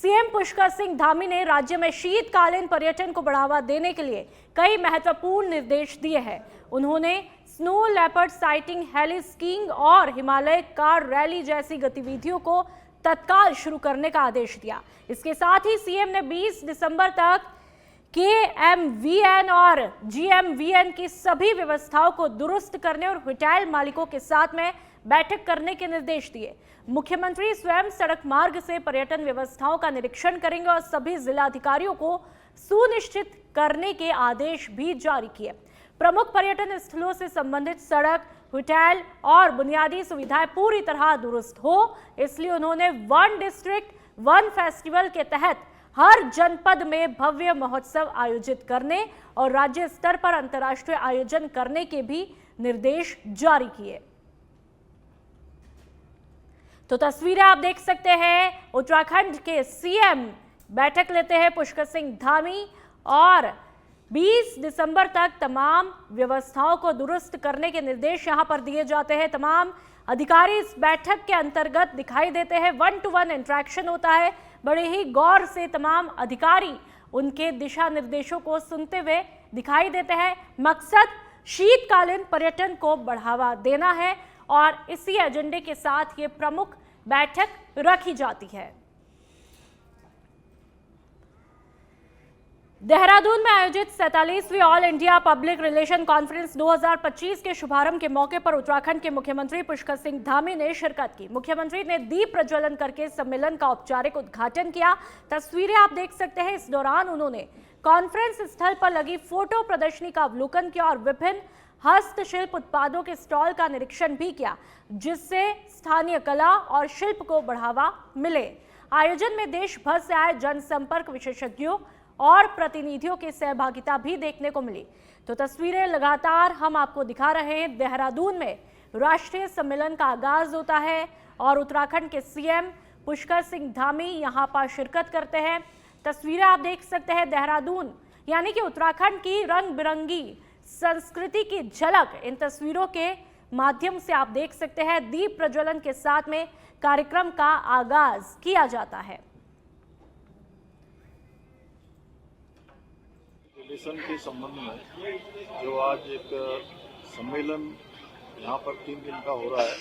CM Pushkar Singh Dhami ने राज्य में शीतकालीन पर्यटन को बढ़ावा देने के लिए कई महत्वपूर्ण निर्देश दिए हैं। उन्होंने snow leopard sighting, heli skiing और हिमालय कार रैली जैसी गतिविधियों को तत्काल शुरू करने का आदेश दिया। इसके साथ ही सीएम ने 20 दिसंबर तक KMVN और GMVN की सभी व्यवस्थाओं को दुरुस्त करने और होटल मालिकों के साथ में बैठक करने के निर्देश दिए। मुख्यमंत्री स्वयं सड़क मार्ग से पर्यटन व्यवस्थाओं का निरीक्षण करेंगे और सभी जिलाधिकारियों को सुनिश्चित करने के आदेश भी जारी किए। प्रमुख पर्यटन स्थलों से संबंधित सड़क, होटल और बुनियादी सुविधाएं पूरी तरह दुरुस्त हो, इसलिए उन्होंने वन डिस्ट्रिक्ट वन फेस्टिवल के तहत हर जनपद में भव्य महोत्सव आयोजित करने और राज्य स्तर पर अंतर्राष्ट्रीय आयोजन करने के भी निर्देश जारी किए। तो तस्वीरें आप देख सकते हैं, उत्तराखंड के सीएम बैठक लेते हैं पुष्कर सिंह धामी और 20 दिसंबर तक तमाम व्यवस्थाओं को दुरुस्त करने के निर्देश यहां पर दिए जाते हैं। तमाम अधिकारी इस बैठक के अंतर्गत दिखाई देते हैं। 1-to-1 इंटरेक्शन होता है। बड़े ही गौर से तमाम अधिकारी उनके दिशा निर्देशों को सुनते हुए दिखाई देते हैं। मकसद शीतकालीन पर्यटन को बढ़ावा देना है और इसी एजेंडे के साथ ये प्रमुख बैठक रखी जाती है। देहरादून में आयोजित 47वीं all India public relation conference 2025 के शुभारंभ के मौके पर उत्तराखंड के मुख्यमंत्री पुष्कर सिंह धामी ने शिरकत की। मुख्यमंत्री ने दीप प्रज्वलन करके सम्मेलन का औपचारिक उद्घाटन किया। तस्वीरें आप देख सकते हैं। इस दौरान उन्होंने कॉन्फ्रेंस स्थल पर लगी फोटो प्रदर्शनी का अवलोकन किया और विभिन्न हस्तशिल्प उत्पादों के स्टॉल का निरीक्षण भी किया, जिससे स्थानीय कला और शिल्प को बढ़ावा मिले। आयोजन में देश भर से आए जनसंपर्क विशेषज्ञों और प्रतिनिधियों की सहभागिता भी देखने को मिली। तो तस्वीरें लगातार हम आपको दिखा रहे हैं। देहरादून में राष्ट्रीय सम्मेलन का आगाज होता है और उत्तराखंड के सीएम पुष्कर सिंह धामी यहां पर शिरकत करते हैं। तस्वीरें आप देख सकते हैं। देहरादून यानी कि उत्तराखंड की रंग बिरंगी संस्कृति की झलक इन तस्वीरों के माध्यम से आप देख सकते हैं। दीप प्रज्वलन के साथ में कार्यक्रम का आगाज किया जाता है। रिलेशन के संबंध में जो आज एक सम्मेलन यहाँ पर 3 दिन का हो रहा है,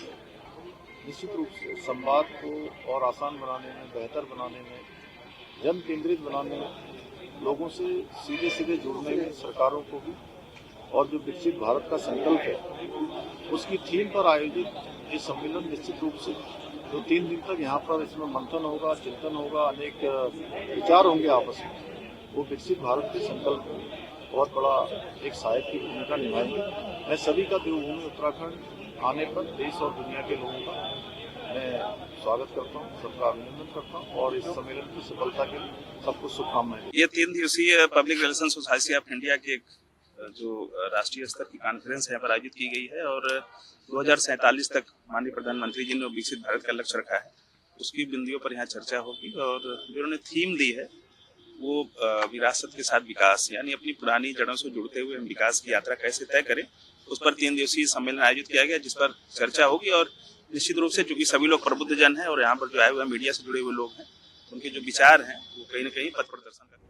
निश्चित रूप से संवाद को और आसान बनाने में, बेहतर बनाने में, जन केंद्रित बनाने में, लोगों से सीधे सीधे जुड़ने में सरकारों को भी, और जो विकसित भारत का संकल्प है उसकी थीम पर आयोजित ये सम्मेलन निश्चित रूप से जो 3 दिन तक यहाँ पर इसमें मंथन होगा, चिंतन होगा, अनेक विचार होंगे आपस में, वो विकसित भारत के संकल्प में बहुत बड़ा एक सहायक की भूमिका निभाएंगे। मैं सभी का देवभूमि उत्तराखंड आने पर देश और दुनिया के लोगों का मैं स्वागत करता हूँ, सबका अभिनंदन करता हूँ और इस सम्मेलन की सफलता के लिए सबको शुभकामनाएं। ये 3 दिवसीय public relation society of India की जो राष्ट्रीय स्तर की कॉन्फ्रेंस यहाँ पर आयोजित की गई है और 2047 तक माननीय प्रधानमंत्री जी ने विकसित भारत का लक्ष्य रखा है, उसकी बिंदुओं पर यहाँ चर्चा होगी। और जो उन्होंने थीम दी है वो विरासत के साथ विकास, यानी अपनी पुरानी जड़ों से जुड़ते हुए हम विकास की यात्रा कैसे तय करें, उस पर 3 दिवसीय सम्मेलन आयोजित किया गया, जिस पर चर्चा होगी। और निश्चित रूप से चूंकि सभी लोग प्रबुद्ध जन हैं और यहाँ पर जो आए हुए मीडिया से जुड़े हुए लोग हैं, उनके जो विचार हैं वो कहीं न कहीं पथ प्रदर्शन करते हैं।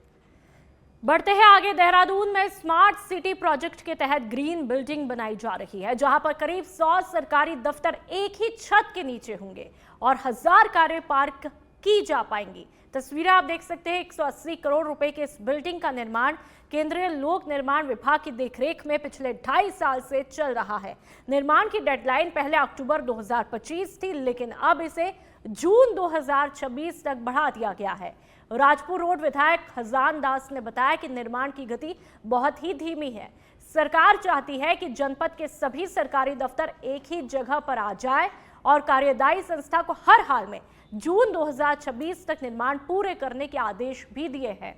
बढ़ते हैं आगे। देहरादून में स्मार्ट सिटी प्रोजेक्ट के तहत ग्रीन बिल्डिंग बनाई जा रही है, जहां पर करीब 100 सरकारी दफ्तर एक ही छत के नीचे होंगे और 1000 कारें पार्क की जा पाएंगी। तस्वीरें आप देख सकते हैं। 180 करोड़ रुपए के इस बिल्डिंग का निर्माण केंद्रीय लोक निर्माण विभाग की देखरेख में पिछले 2.5 साल से चल रहा है। निर्माण की डेडलाइन पहले अक्टूबर 2025 थी, लेकिन अब इसे जून 2026 तक बढ़ा दिया गया है। राजपुर रोड विधायक खजान दास ने बताया कि निर्माण की गति बहुत ही धीमी है। सरकार चाहती है कि जनपद के सभी सरकारी दफ्तर एक ही जगह पर आ जाए और कार्यदायी संस्था को हर हाल में जून 2026 तक निर्माण पूरे करने के आदेश भी दिए हैं।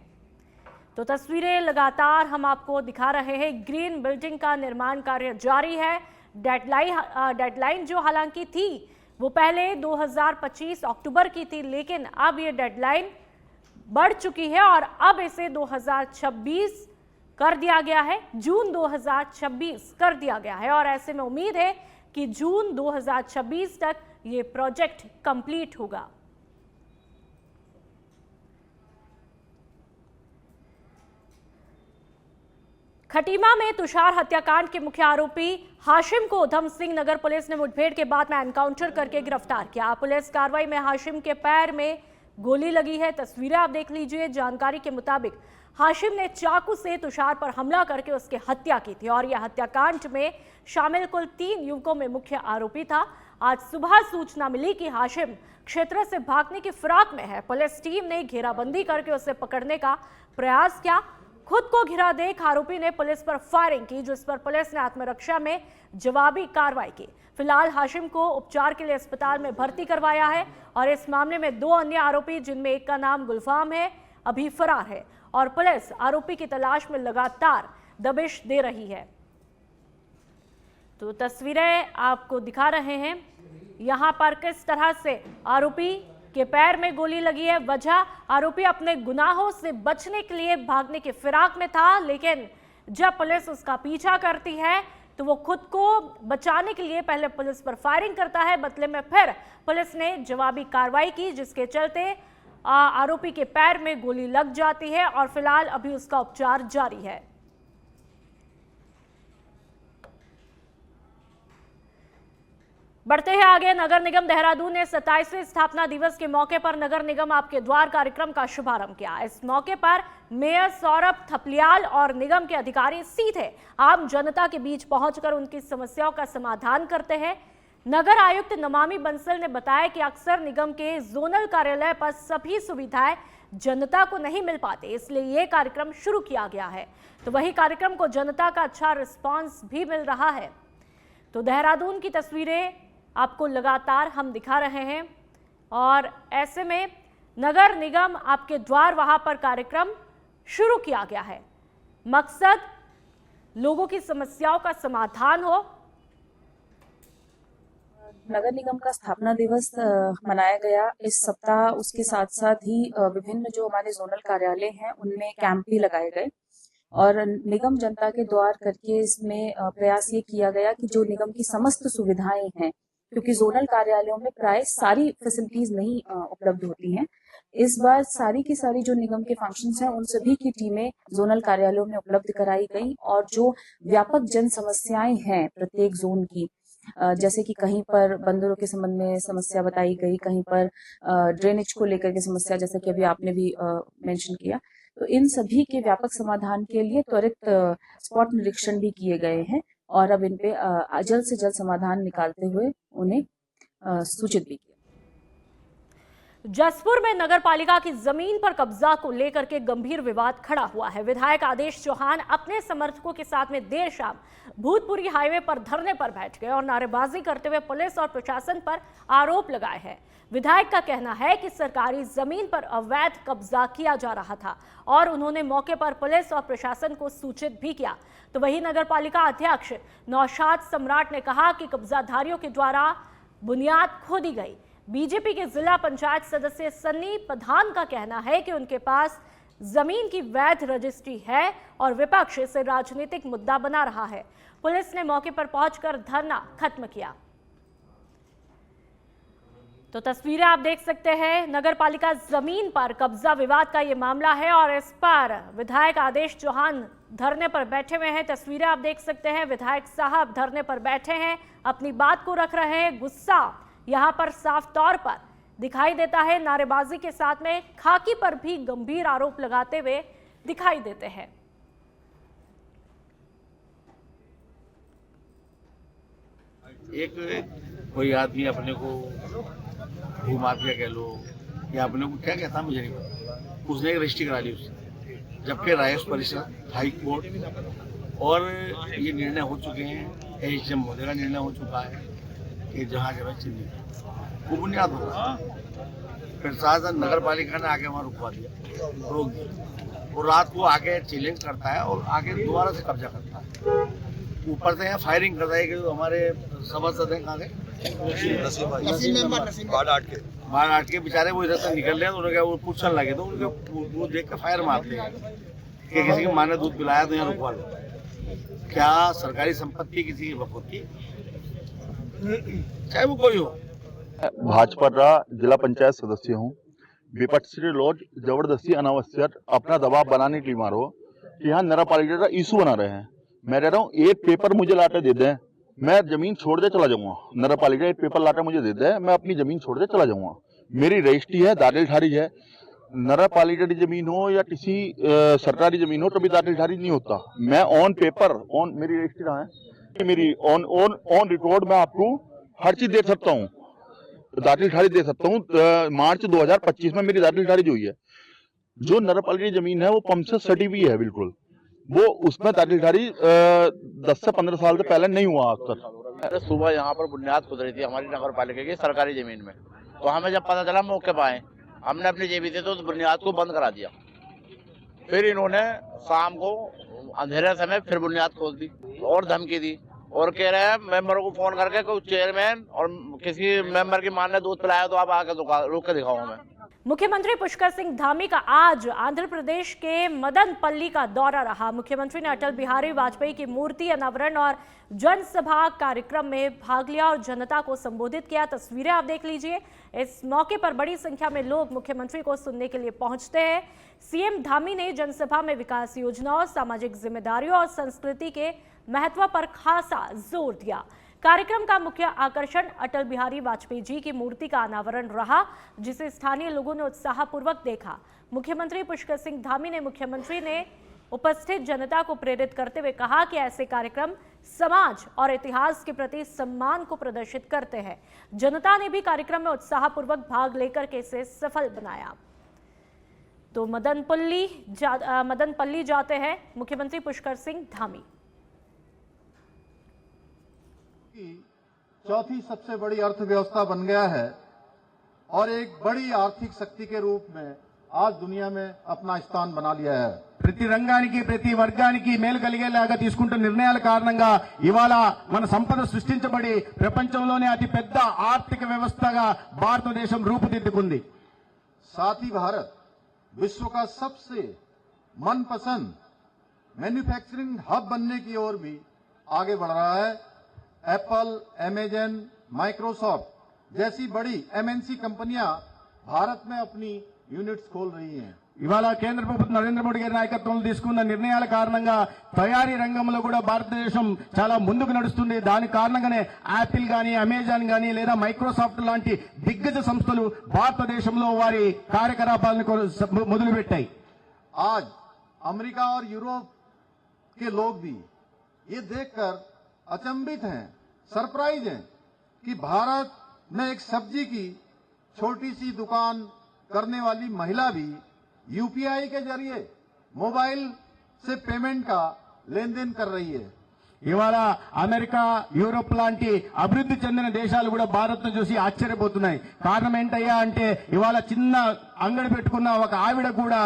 तो तस्वीरें लगातार हम आपको दिखा रहे हैं। ग्रीन बिल्डिंग का निर्माण कार्य जारी है। डेडलाइन जो हालांकि थी वो पहले 2025 अक्टूबर की थी, लेकिन अब ये डेडलाइन बढ़ चुकी है और अब इसे 2026 कर दिया गया है, जून 2026 कर दिया गया है। और ऐसे में उम्मीद है कि जून 2026 तक ये प्रोजेक्ट कंप्लीट होगा। खटीमा में तुषार हत्याकांड के मुख्य आरोपी हाशिम को उधम सिंह नगर पुलिस ने मुठभेड़ के बाद में एनकाउंटर करके गिरफ्तार किया। पुलिस कार्रवाई में हाशिम के पैर में गोली लगी है। तस्वीरें आप देख लीजिए। जानकारी के मुताबिक हाशिम ने चाकू से तुषार पर हमला करके उसकी हत्या की थी और यह हत्याकांड में शामिल कुल 3 युवकों में मुख्य आरोपी था। आज सुबह सूचना मिली कि हाशिम क्षेत्र से भागने की फिराक में है। पुलिस टीम ने घेराबंदी करके उसे पकड़ने का प्रयास किया। खुद को घिरा देख आरोपी ने पुलिस पर फायरिंग की, जिस पर पुलिस ने आत्मरक्षा में जवाबी कार्रवाई की। फिलहाल हाशिम को उपचार के लिए अस्पताल में भर्ती करवाया है और इस मामले में 2 अन्य आरोपी, जिनमें एक का नाम गुलफाम है, अभी फरार है और पुलिस आरोपी की तलाश में लगातार दबिश दे रही है। तो तस्वीरें आपको दिखा रहे हैं यहां पर किस तरह से आरोपी के पैर में गोली लगी है। वजह, आरोपी अपने गुनाहों से बचने के लिए भागने की फिराक में था, लेकिन जब पुलिस उसका पीछा करती है तो वो खुद को बचाने के लिए पहले पुलिस पर फायरिंग करता है। बदले में फिर पुलिस ने जवाबी कार्रवाई की, जिसके चलते आरोपी के पैर में गोली लग जाती है और फिलहाल अभी उसका उपचार जारी है। बढ़ते हैं आगे। नगर निगम देहरादून ने 27वें स्थापना दिवस के मौके पर नगर निगम आपके द्वार कार्यक्रम का शुभारंभ किया। इस मौके पर मेयर सौरभ थपलियाल और निगम के अधिकारी सीधे आम जनता के बीच पहुंचकर उनकी समस्याओं का समाधान करते हैं। नगर आयुक्त नमामि बंसल ने बताया कि अक्सर निगम के जोनल कार्यालय पर सभी सुविधाएं जनता को नहीं मिल पाती, इसलिए ये कार्यक्रम शुरू किया गया है। तो वही कार्यक्रम को जनता का अच्छा रिस्पॉन्स भी मिल रहा है। तो देहरादून की तस्वीरें आपको लगातार हम दिखा रहे हैं और ऐसे में नगर निगम आपके द्वार वहां पर कार्यक्रम शुरू किया गया है। मकसद लोगों की समस्याओं का समाधान हो। नगर निगम का स्थापना दिवस मनाया गया इस सप्ताह। उसके साथ साथ ही विभिन्न जो हमारे जोनल कार्यालय हैं उनमें कैंप भी लगाए गए और निगम जनता के द्वार करके इसमें प्रयास ये किया गया कि जो निगम की समस्त सुविधाएं हैं, क्योंकि जोनल कार्यालयों में प्राय सारी फैसिलिटीज नहीं उपलब्ध होती हैं, इस बार सारी की सारी जो निगम के फंक्शंस हैं उन सभी की टीमें जोनल कार्यालयों में उपलब्ध कराई गई और जो व्यापक जन समस्याएं हैं प्रत्येक जोन की, जैसे कि कहीं पर बंदरों के संबंध में समस्या बताई गई, कहीं पर ड्रेनेज को लेकर के समस्या, जैसा कि अभी आपने भी मेंशन किया, तो इन सभी के व्यापक समाधान के लिए त्वरित स्पॉट निरीक्षण भी किए गए हैं और अब इन पे जल्द से जल्द समाधान निकालते हुए उन्हें सूचित भी किया। जसपुर में नगर पालिका की जमीन पर कब्जा को लेकर के गंभीर विवाद खड़ा हुआ है। विधायक आदेश चौहान अपने समर्थकों के साथ में देर शाम भूतपुरी हाईवे पर धरने पर बैठ गए और नारेबाजी करते हुए पुलिस और प्रशासन पर आरोप लगाए हैं। विधायक का कहना है कि सरकारी जमीन पर अवैध कब्जा किया जा रहा था और उन्होंने मौके पर पुलिस और प्रशासन को सूचित भी किया। तो वही नगर पालिका अध्यक्ष नौशाद सम्राट ने कहा कि कब्जाधारियों के द्वारा बुनियाद खोदी गई। बीजेपी के जिला पंचायत सदस्य सन्नी प्रधान का कहना है कि उनके पास जमीन की वैध रजिस्ट्री है और विपक्ष इसे राजनीतिक मुद्दा बना रहा है। पुलिस ने मौके पर पहुंचकर धरना खत्म किया। तो तस्वीरें आप देख सकते हैं, नगर पालिका जमीन पर कब्जा विवाद का ये मामला है और इस पर विधायक आदेश चौहान धरने पर बैठे हुए हैं। तस्वीरें आप देख सकते हैं, विधायक साहब धरने पर बैठे हैं, अपनी बात को रख रहे हैं। गुस्सा यहां पर साफ तौर पर दिखाई देता है। नारेबाजी के साथ में खाकी पर भी गंभीर आरोप लगाते हुए दिखाई देते हैं। एक कोई आदमी अपने को भूमाफिया कह लो या अपने को क्या कहता मुझे नहीं पता, उसने एक रजिस्ट्री करा ली उससे, जबकि रायस परिषद, हाई कोर्ट और ये निर्णय हो चुके हैं, एसडीएम महोदय का निर्णय हो चुका है कि जहाँ जगह चिन्हित वो बुनियाद होगा। प्रशासन नगर पालिका ने आगे वहाँ रुकवा दिया, रोक दिया और रात को आके चैलेंज करता है और आगे दोबारा से कब्जा करता है। ऊपर से फायरिंग करता है कि हमारे सभासद हैं कहाँ के बाढ़ आट के बेचारे वो इधर से निकल रहे हैं, तो उन्होंने वो पूछने लगे तो उनके वो देख कर फायर मारते हैं कि किसी के माँ ने दूध पिलाया तो यहाँ रुकवा लो। क्या सरकारी संपत्ति किसी की वक़्त की, चाहे वो कोई हो। भाजपा जिला पंचायत सदस्य हूँ। विपक्ष लोग जबरदस्ती अनावश्यक अपना दबाव बनाने के लिए मारो कि यहाँ नगर पालिका का इशू बना रहे हैं। मैं कह रहा हूँ एक पेपर मुझे लाटे दे दें, मैं जमीन छोड़ दे चला जाऊंगा। नगर पालिका एक पेपर लाटा मुझे दे दे, मैं अपनी जमीन छोड़ दे चला जाऊंगा। मेरी रजिस्ट्री है, दाखिल खारिज है। नगर पालिका की जमीन हो या किसी सरकारी जमीन हो, कभी दाखिल खारिज नहीं होता। मैं ऑन पेपर, ऑन मेरी रजिस्ट्री कहाँ है, मेरी ऑन रिकॉर्ड मैं आपको हर चीज दे सकता हूँ, दाखिल खारिज दे सकता हूँ। मार्च 2025 में मेरी दाखिल खारिज हुई है। जो नगर पालिका की जमीन है वो पंप से सटी हुई है बिल्कुल, वो उसमें दाखिल खारिज 10 से 15 साल से पहले नहीं हुआ आज तक। सुबह यहाँ पर बुनियाद खुद रही थी हमारी नगर पालिका की सरकारी जमीन में, तो हमें जब पता चला मौके पर आए, हमने अपनी जेबी से तो बुनियाद को बंद करा दिया। फिर इन्होंने शाम को अंधेरे समय फिर बुनियाद खोल दी और धमकी दी और कह रहे हैं मेंबरों को फोन करके कोई चेयरमैन और किसी मेंबर की मां ने दूध पिलाया तो आप आके रोक के दिखाओ हमें। मुख्यमंत्री पुष्कर सिंह धामी का आज आंध्र प्रदेश के मदनपल्ली का दौरा रहा। मुख्यमंत्री ने अटल बिहारी वाजपेयी की मूर्ति अनावरण और जनसभा कार्यक्रम में भाग लिया और जनता को संबोधित किया। तस्वीरें आप देख लीजिए। इस मौके पर बड़ी संख्या में लोग मुख्यमंत्री को सुनने के लिए पहुंचते हैं। सीएम धामी ने जनसभा में विकास योजनाओं, सामाजिक जिम्मेदारियों और संस्कृति के महत्व पर खासा जोर दिया। कार्यक्रम का मुख्य आकर्षण अटल बिहारी वाजपेयी जी की मूर्ति का अनावरण रहा, जिसे स्थानीय लोगों ने उत्साहपूर्वक देखा। मुख्यमंत्री पुष्कर सिंह धामी ने मुख्यमंत्री ने उपस्थित जनता को प्रेरित करते हुए कहा कि ऐसे कार्यक्रम समाज और इतिहास के प्रति सम्मान को प्रदर्शित करते हैं। जनता ने भी कार्यक्रम में उत्साहपूर्वक भाग लेकर के इसे सफल बनाया। तो मदनपल्ली जाते हैं मुख्यमंत्री पुष्कर सिंह धामी। चौथी सबसे बड़ी अर्थव्यवस्था बन गया है और एक बड़ी आर्थिक शक्ति के रूप में आज दुनिया में अपना स्थान बना लिया है। ప్రతి రంగానికి ప్రతి వర్గానికి మేలు కలిగేలాగా తీసుకుంటున్న నిర్ణయాల కారణంగా ఇవాళ మన సంపద సృష్టించబడి ప్రపంచంలోనే అతి పెద్ద ఆర్థిక వ్యవస్థగా భారతదేశం రూపుదిద్దుకుంది। साथ ही भारत विश्व का सबसे मनपसंद मैन्युफैक्चरिंग हब बनने की ओर भी आगे बढ़ रहा है। एप्पल, अमेजन, माइक्रोसॉफ्ट जैसी बड़ी एमएनसी कंपनियां भारत में अपनी यूनिट्स खोल रही हैं। ఇవాళ కేంద్ర ప్రభుత్వం నరేంద్ర మోడీ గారి నాయకత్వంలో తీసుకున్న నిర్ణయాల కారణంగా తయారీ రంగంలో కూడా భారతదేశం చాలా ముందుకు నడుస్తుంది। దాని కారణంగానే యాపిల్ గానీ, అమెజాన్ గానీ లేదా మైక్రోసాఫ్ట్ లాంటి దిగ్గజ సంస్థలు భారతదేశంలో వారి కార్యకలాపాలను మొదలుపెట్టాయి। आज अमेरिका और यूरोप के लोग भी ये देखकर अचंभित हैं, सरप्राइज हैं कि भारत में एक सब्जी की छोटी सी दुकान करने वाली महिला भी यूपीआई के जरिए मोबाइल से पेमेंट का लेन देन कर रही है। ఇవాళ అమెరికా, యూరోప్ లాంటి అభివృద్ధి చెందిన దేశాలు కూడా భారత్ ను చూసి ఆశ్చర్యపోతున్నాయి। కారణం ఏంటయ్యా అంటే ఇవాళ చిన్న అంగడి పెట్టుకున్న ఒక ఆవిడ కూడా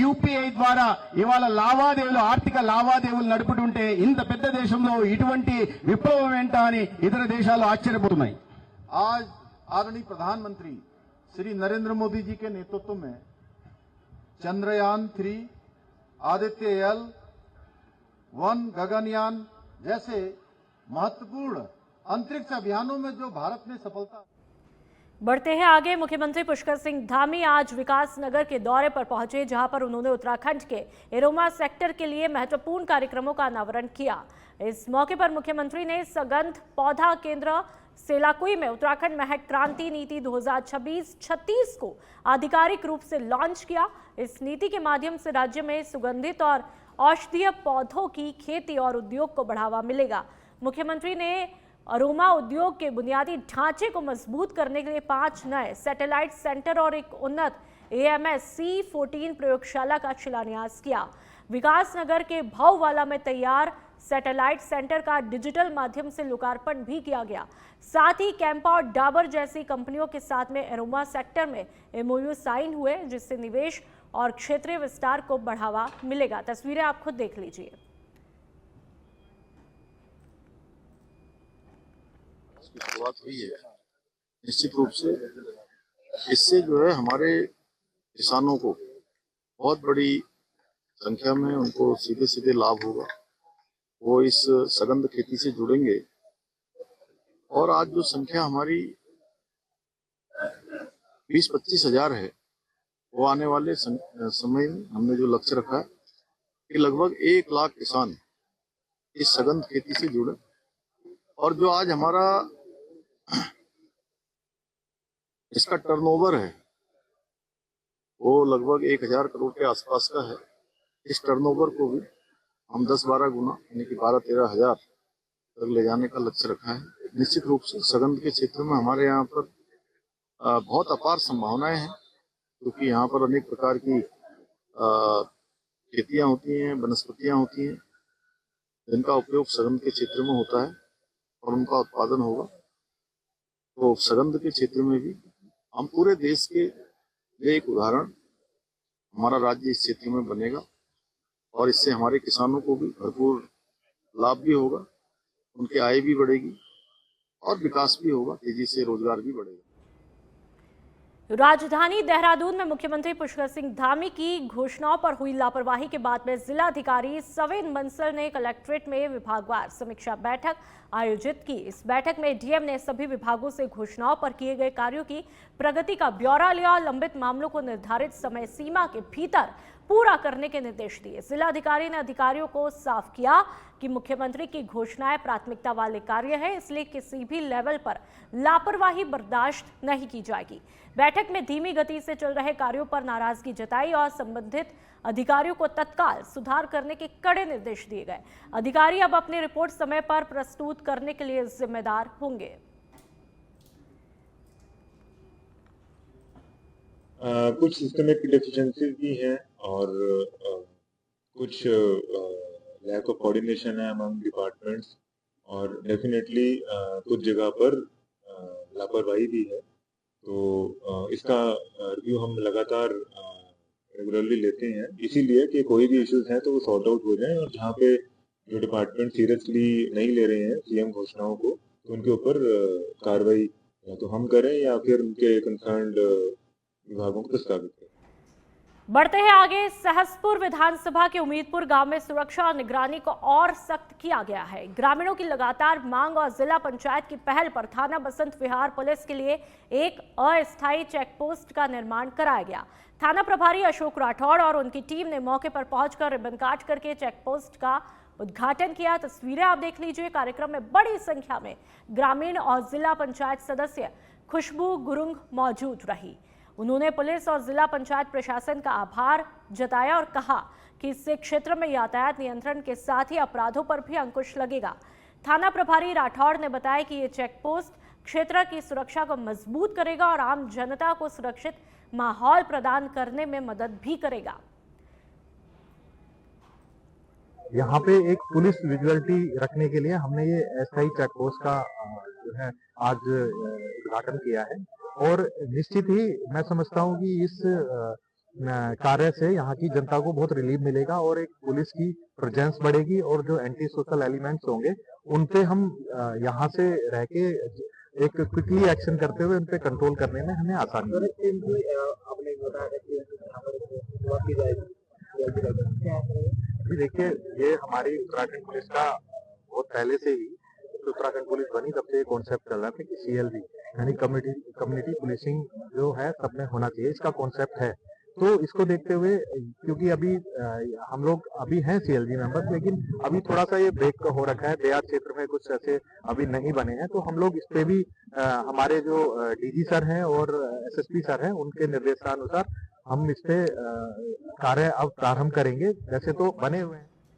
యూపీఐ ద్వారా ఇవాళ లావాదేవీలు, ఆర్థిక లావాదేవీలు నడుపుతుంటే ఇంత పెద్ద దేశంలో ఇటువంటి విప్లవం ఏంటా అని ఇతర దేశాలు ఆశ్చర్యపోతున్నాయి। आज आदरणीय प्रधानमंत्री श्री नरेंद्र मोदी जी के नेतृत्व में चंद्रयान 3, आदित्य एल 1, गगनयान जैसे महत्वपूर्ण अंतरिक्ष अभियानों में जो भारत ने सफलता। बढ़ते हैं आगे। मुख्यमंत्री पुष्कर सिंह धामी आज विकास नगर के दौरे पर पहुंचे, जहां पर उन्होंने उत्तराखंड के एरोमा सेक्टर के लिए महत्वपूर्ण कार्यक्रमों का अनावरण किया। इस मौके पर मुख्यमंत्री ने सगंध पौधा केंद्र सेलाकुई में उत्तराखंड महक क्रांति नीति 2026-36 को आधिकारिक रूप से लॉन्च किया। इस नीति के माध्यम से राज्य में सुगंधित और औषधीय पौधों की खेती और उद्योग को बढ़ावा मिलेगा। मुख्यमंत्री ने अरोमा उद्योग के बुनियादी ढांचे को मजबूत करने के लिए 5 नए सैटेलाइट सेंटर और एक उन्नत AMS C14 प्रयोगशाला का शिलान्यास किया। विकास नगर के भाऊवाला में तैयार सैटेलाइट सेंटर का डिजिटल माध्यम से लोकार्पण भी किया गया। साथ ही कैंपा और डाबर जैसी कंपनियों के साथ में एरोमा सेक्टर में MOU साइन हुए, जिससे निवेश और क्षेत्रीय विस्तार को बढ़ावा मिलेगा। तस्वीरें आप खुद देख लीजिए। इसकी शुरुआत हुई है, निश्चित रूप से इससे जो है हमारे किसानों को बहुत बड़ी संख्या में उनको सीधे सीधे लाभ होगा। वो इस सगंध खेती से जुड़ेंगे और आज जो संख्या हमारी 20-25 हजार है, वो आने वाले समय में हमने जो लक्ष्य रखा है कि लगभग 1 लाख किसान इस सघन खेती से जुड़े, और जो आज हमारा इसका टर्नओवर है वो लगभग 1000 करोड़ के आसपास का है। इस टर्नओवर को भी हम 10-12 गुना यानी कि 12-13 हजार तक ले जाने का लक्ष्य रखा है। निश्चित रूप से सघन के क्षेत्र में हमारे यहाँ पर बहुत अपार संभावनाएं हैं, क्योंकि यहाँ पर अनेक प्रकार की खेतियाँ होती हैं, वनस्पतियाँ होती हैं, जिनका उपयोग सघन के क्षेत्र में होता है और उनका उत्पादन होगा। तो सघन के क्षेत्र में भी हम पूरे देश के लिए एक उदाहरण हमारा राज्य इस क्षेत्र में बनेगा, और इससे हमारे किसानों को भी भरपूर लाभ भी होगा, उनकी आय भी बढ़ेगी और विकास भी होगा, तेजी से रोजगार भी बढ़ेगा। राजधानी देहरादून में मुख्यमंत्री पुष्कर सिंह धामी की घोषणाओं पर हुई लापरवाही के बाद में जिलाधिकारी सविन बंसल ने कलेक्ट्रेट में विभागवार समीक्षा बैठक आयोजित की। इस बैठक में डीएम ने सभी विभागों से घोषणाओं पर किए गए कार्यों की प्रगति का ब्यौरा लिया और लंबित मामलों को निर्धारित समय सीमा के भीतर पूरा करने के निर्देश दिए। जिलाधिकारी ने अधिकारियों को साफ किया कि मुख्यमंत्री की घोषणाएं प्राथमिकता वाले कार्य है, इसलिए किसी भी लेवल पर लापरवाही बर्दाश्त नहीं की जाएगी। बैठक में धीमी गति से चल रहे कार्यों पर नाराजगी जताई और संबंधित अधिकारियों को तत्काल सुधार करने के कड़े निर्देश दिए गए। अधिकारी अब अपनी रिपोर्ट समय पर प्रस्तुत करने के लिए जिम्मेदार होंगे। कुछ सिस्टमिक डेफिशिएंसीज भी हैं और कुछ लैक ऑफ कोऑर्डिनेशन है अमंग डिपार्टमेंट्स, और डेफिनेटली कुछ जगह पर लापरवाही भी है। तो इसका रिव्यू हम लगातार रेगुलरली लेते हैं, इसीलिए कि कोई भी इश्यूज हैं तो वो सॉर्ट आउट हो जाए, और जहाँ पे जो डिपार्टमेंट सीरियसली नहीं ले रहे हैं सीएम घोषणाओं को, तो उनके ऊपर कार्रवाई या तो हम करें या फिर उनके कंसर्न्ड विभागों को प्रस्तावित करें। बढ़ते हैं आगे। सहसपुर विधानसभा के उम्मीदपुर गांव में सुरक्षा और निगरानी को और सख्त किया गया है। ग्रामीणों की लगातार मांग और जिला पंचायत की पहल पर थाना बसंत विहार पुलिस के लिए एक अस्थायी चेकपोस्ट का निर्माण कराया गया। थाना प्रभारी अशोक राठौड़ और उनकी टीम ने मौके पर पहुंचकर रिबन काट करके चेकपोस्ट का उद्घाटन किया। तस्वीरें आप देख लीजिए। कार्यक्रम में बड़ी संख्या में ग्रामीण और जिला पंचायत सदस्य खुशबू गुरुंग मौजूद रही। उन्होंने पुलिस और जिला पंचायत प्रशासन का आभार जताया और कहा कि इससे क्षेत्र में यातायात नियंत्रण के साथ ही अपराधों पर भी अंकुश लगेगा। थाना प्रभारी राठौड़ ने बताया कि ये चेक पोस्ट क्षेत्र की सुरक्षा को मजबूत करेगा और आम जनता को सुरक्षित माहौल प्रदान करने में मदद भी करेगा। यहाँ पे एक पुलिस विजुअलिटी रखने के लिए हमने ये अस्थायी चेक पोस्ट का जो है आज उद्घाटन किया है, और निश्चित ही मैं समझता हूँ कि इस कार्य से यहाँ की जनता को बहुत रिलीफ मिलेगा और एक पुलिस की प्रेजेंस बढ़ेगी, और जो एंटी सोशल एलिमेंट्स होंगे उन पे हम यहाँ से रह के एक क्विकली एक्शन करते हुए उन पे कंट्रोल करने में हमें आसानी होगी। देखिए, ये हमारी उत्तराखंड पुलिस का बहुत पहले से ही, उत्तराखंड पुलिस बनी तब से कॉन्सेप्ट चल रहा था कि CLV यानी कम्युनिटी पुलिसिंग जो है सब में होना चाहिए, इसका कॉन्सेप्ट है। तो इसको देखते हुए, क्योंकि अभी हम लोग अभी हैं CLG मेंबर्स, लेकिन अभी थोड़ा सा ये ब्रेक हो रखा है, देहात क्षेत्र में कुछ ऐसे अभी नहीं बने हैं, तो हम लोग इस पे भी हमारे जो DG सर हैं और SSP सर हैं उनके निर्देशानुसार हम इस पे कार्य अब प्रारंभ करेंगे। वैसे तो बने हुए हैं।